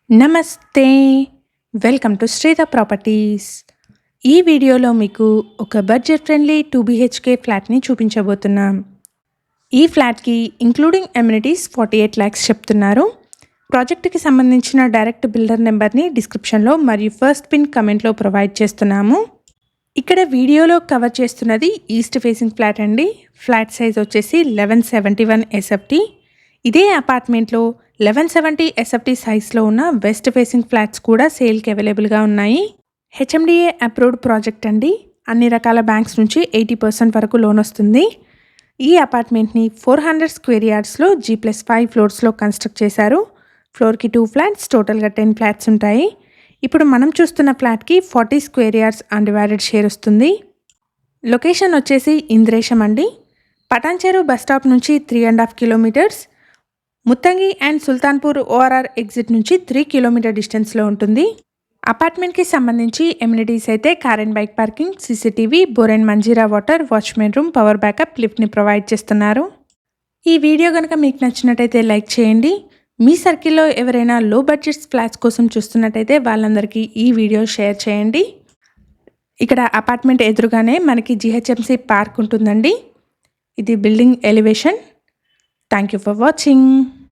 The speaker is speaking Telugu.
నమస్తే. Welcome to Shridha properties. ఈ వీడియోలో మీకు ఒక బడ్జెట్ ఫ్రెండ్లీ 2 BHK ఫ్లాట్ని చూపించబోతున్నాం. ఈ ఫ్లాట్కి ఇంక్లూడింగ్ ఎమ్యూనిటీస్ 48 lakhs చెప్తున్నారు. ప్రాజెక్టుకి సంబంధించిన డైరెక్ట్ బిల్డర్ నెంబర్ని డిస్క్రిప్షన్లో మరియు ఫస్ట్ పిన్ కమెంట్లో ప్రొవైడ్ చేస్తున్నాము. ఇక్కడ వీడియోలో కవర్ చేస్తున్నది ఈస్ట్ ఫేసింగ్ ఫ్లాట్ అండి. ఫ్లాట్ సైజ్ వచ్చేసి 1171 SFT. ఇదే అపార్ట్మెంట్లో 1170 SFT సైజ్లో ఉన్న వెస్ట్ ఫేసింగ్ ఫ్లాట్స్ కూడా సేల్కి అవైలబుల్గా ఉన్నాయి. HMDA అప్రూవ్డ్ ప్రాజెక్ట్ అండి. అన్ని రకాల బ్యాంక్స్ నుంచి 80% వరకు లోన్ వస్తుంది. ఈ అపార్ట్మెంట్ని 400 square yardsలో G+5 ఫ్లోర్స్లో కన్స్ట్రక్ట్ చేశారు. ఫ్లోర్కి 2 flats, టోటల్గా 10 flats ఉంటాయి. ఇప్పుడు మనం చూస్తున్న ఫ్లాట్కి 40 square yards అన్డివైడెడ్ షేర్ వస్తుంది. లొకేషన్ వచ్చేసి ఇంద్రేశం అండి. పటాన్చెరు బస్ స్టాప్ నుంచి 3.5 kilometers, Muthangi and Sultanpur ORR exit నుంచి 3 kilometer డిస్టెన్స్లో ఉంటుంది. అపార్ట్మెంట్కి సంబంధించి ఎమ్యూనిటీస్ అయితే car and bike parking, CCTV, bore and Manjira water, watchman room, power backup, లిఫ్ట్ని ప్రొవైడ్ చేస్తున్నారు. ఈ వీడియో కనుక మీకు నచ్చినట్టయితే లైక్ చేయండి. మీ సర్కిల్లో ఎవరైనా లో బడ్జెట్ ఫ్లాట్స్ కోసం చూస్తున్నట్టయితే వాళ్ళందరికీ ఈ వీడియో షేర్ చేయండి. ఇక్కడ అపార్ట్మెంట్ ఎదురుగానే మనకి GHMC పార్క్ ఉంటుందండి. ఇది building elevation. Thank you for watching.